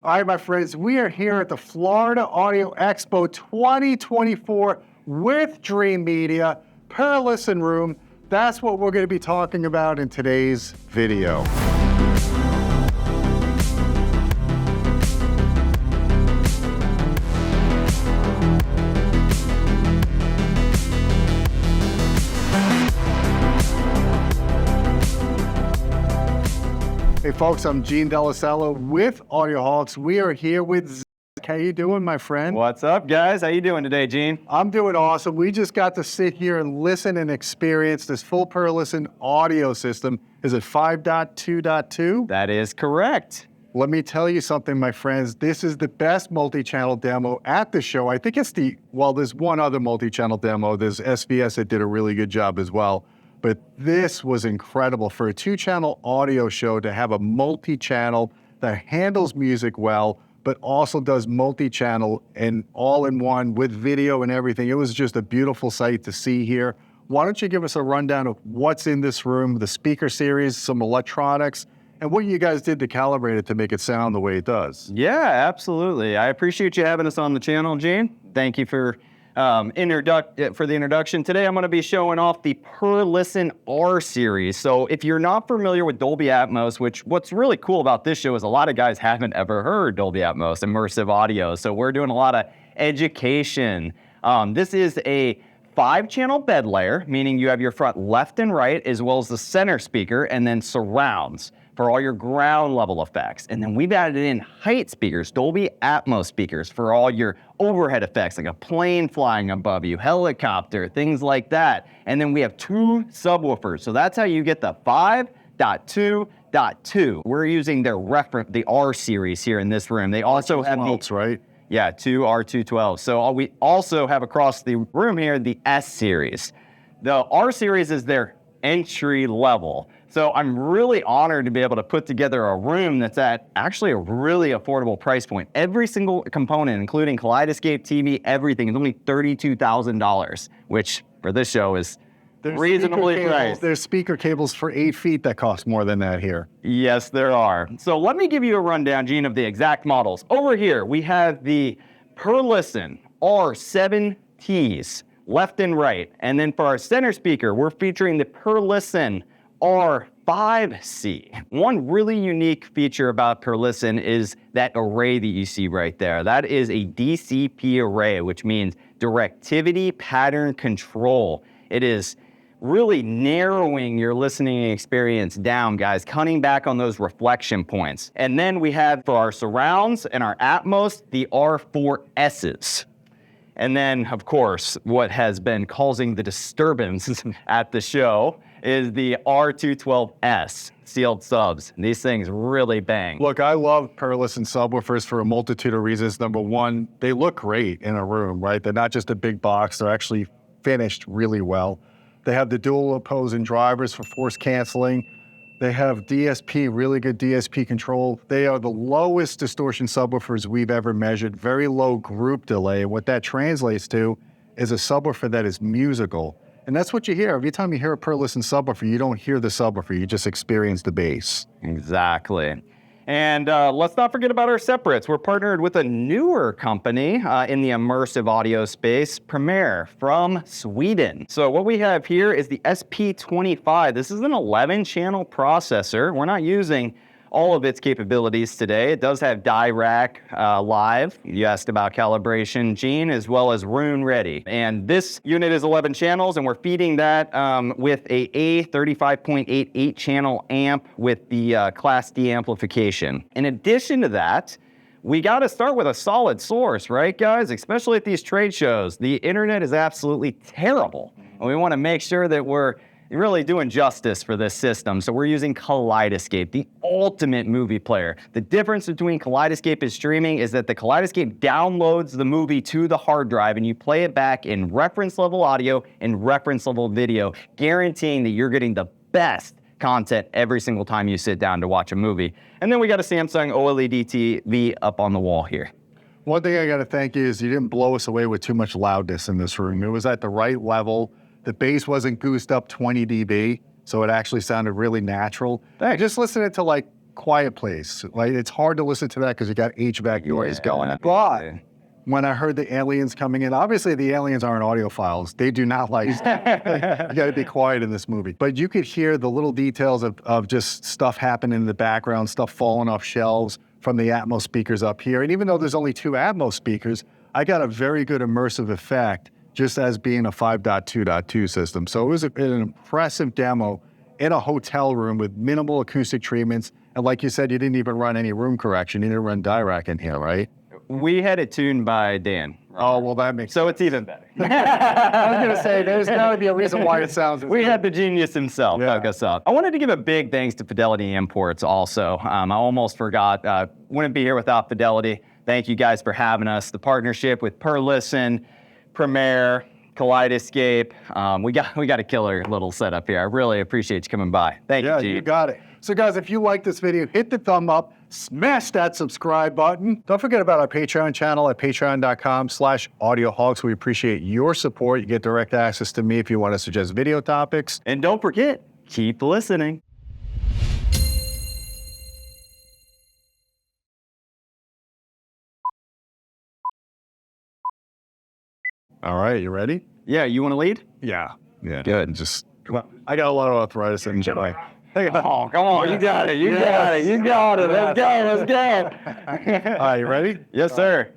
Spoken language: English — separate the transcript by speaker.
Speaker 1: All right, my friends, we are here at the Florida Audio Expo 2024 with Dream Media, Perlisten Room. That's what we're going to be talking about in today's video. Hey folks, I'm Gene Delasello with Audioholics. We are here with Zach. How you doing, my friend?
Speaker 2: What's up, guys? How you doing today, Gene?
Speaker 1: I'm doing awesome. We just got to sit here and listen and experience this full Perlisten audio system. Is it 5.2.2?
Speaker 2: That is correct.
Speaker 1: Let me tell you something, my friends. This is the best multi-channel demo at the show. I think it's there's one other multi-channel demo. There's SVS that did a really good job as well. But this was incredible for a two-channel audio show to have a multi-channel that handles music well, but also does multi-channel and all-in-one with video and everything. It was just a beautiful sight to see here. Why don't you give us a rundown of what's in this room, the speaker series, some electronics, and what you guys did to calibrate it to make it sound the way it does.
Speaker 2: Yeah, absolutely. I appreciate you having us on the channel, Gene. Thank you for the introduction. Today I'm going to be showing off the Perlisten R-series. So if you're not familiar with Dolby Atmos, what's really cool about this show is a lot of guys haven't ever heard Dolby Atmos, immersive audio. So we're doing a lot of education. This is a 5-channel bed layer, meaning you have your front left and right, as well as the center speaker, and then surrounds for all your ground level effects. And then we've added in height speakers, Dolby Atmos speakers for all your overhead effects, like a plane flying above you, helicopter, things like that. And then we have 2 subwoofers. So that's how you get the 5.2.2. We're using the R-series here in this room. They also have
Speaker 1: right?
Speaker 2: Yeah, 2 R212. So we also have across the room here the S-series. The R-series is their entry level. So I'm really honored to be able to put together a room that's at actually a really affordable price point. Every single component, including Kaleidescape TV, everything is only $32,000, which for this show is reasonably priced.
Speaker 1: There's speaker cables for 8 feet that cost more than that here.
Speaker 2: Yes, there are. So let me give you a rundown, Gene, of the exact models. Over here, we have the Perlisten R7ts, left and right. And then for our center speaker, we're featuring the Perlisten R5c. One really unique feature about Perlisten is that array that you see right there. That is a DCP array, which means directivity pattern control. It is really narrowing your listening experience down, guys, cutting back on those reflection points. And then we have for our surrounds and our Atmos, the R4Ss. And then, of course, what has been causing the disturbance at the show is the R212S sealed subs. These things really bang.
Speaker 1: Look, I love Perlisten subwoofers for a multitude of reasons. Number one, they look great in a room, right? They're not just a big box. They're actually finished really well. They have the dual opposing drivers for force canceling. They have DSP, really good DSP control. They are the lowest distortion subwoofers we've ever measured, very low group delay. What that translates to is a subwoofer that is musical. And that's what you hear. Every time you hear a Perlisten subwoofer, you don't hear the subwoofer, you just experience the bass.
Speaker 2: Exactly. And let's not forget about our separates. We're partnered with a newer company in the immersive audio space, Primare from Sweden. So what we have here is the SP25. This is an 11-channel processor. We're not using all of its capabilities today. It does have DiRAC live. You asked about calibration, Gene, as well as Roon Ready. And this unit is 11 channels, and we're feeding that with a A35.8 8-channel amp with the Class D amplification. In addition to that, we got to start with a solid source, right, guys? Especially at these trade shows. The internet is absolutely terrible, and we want to make sure that we're really doing justice for this system. So we're using Kaleidescape, the ultimate movie player. The difference between Kaleidescape and streaming is that the Kaleidescape downloads the movie to the hard drive and you play it back in reference level audio and reference level video, guaranteeing that you're getting the best content every single time you sit down to watch a movie. And then we got a Samsung OLED TV up on the wall here.
Speaker 1: One thing I got to thank you is you didn't blow us away with too much loudness in this room. It was at the right level. The bass wasn't goosed up 20 dB, so it actually sounded really natural. Just listening to like quiet place. Like, it's hard to listen to that because you got HVAC noise going. But when I heard the aliens coming in, obviously the aliens aren't audiophiles. They do not like, you got to be quiet in this movie. But you could hear the little details of just stuff happening in the background, stuff falling off shelves from the Atmos speakers up here. And even though there's only 2 Atmos speakers, I got a very good immersive effect just as being a 5.2.2 system. So it was an impressive demo in a hotel room with minimal acoustic treatments. And like you said, you didn't even run any room correction. You didn't run Dirac in here, right?
Speaker 2: We had it tuned by Dan.
Speaker 1: Oh, well, that makes
Speaker 2: So it's even better.
Speaker 1: I was going to say, there's got to be a reason why it sounds
Speaker 2: We had the genius himself hook us up. I wanted to give a big thanks to Fidelity Imports also. I almost forgot. Wouldn't be here without Fidelity. Thank you guys for having us. The partnership with Perlisten, Primare, Kaleidescape. We got a killer little setup here. I really appreciate you coming by. Thank you, G.
Speaker 1: Yeah, you got it. So guys, if you like this video, hit the thumb up, smash that subscribe button. Don't forget about our Patreon channel at patreon.com/audioholics. We appreciate your support. You get direct access to me if you want to suggest video topics.
Speaker 2: And don't forget, keep listening.
Speaker 1: All right, you ready?
Speaker 2: Yeah, you want to lead?
Speaker 1: Yeah.
Speaker 2: Good.
Speaker 1: Just, come on. I got a lot of arthritis in my.
Speaker 2: Oh, come on. You got it. You got it. You got it. Let's go. Let's go.
Speaker 1: All right, you ready?
Speaker 2: Yes, sir.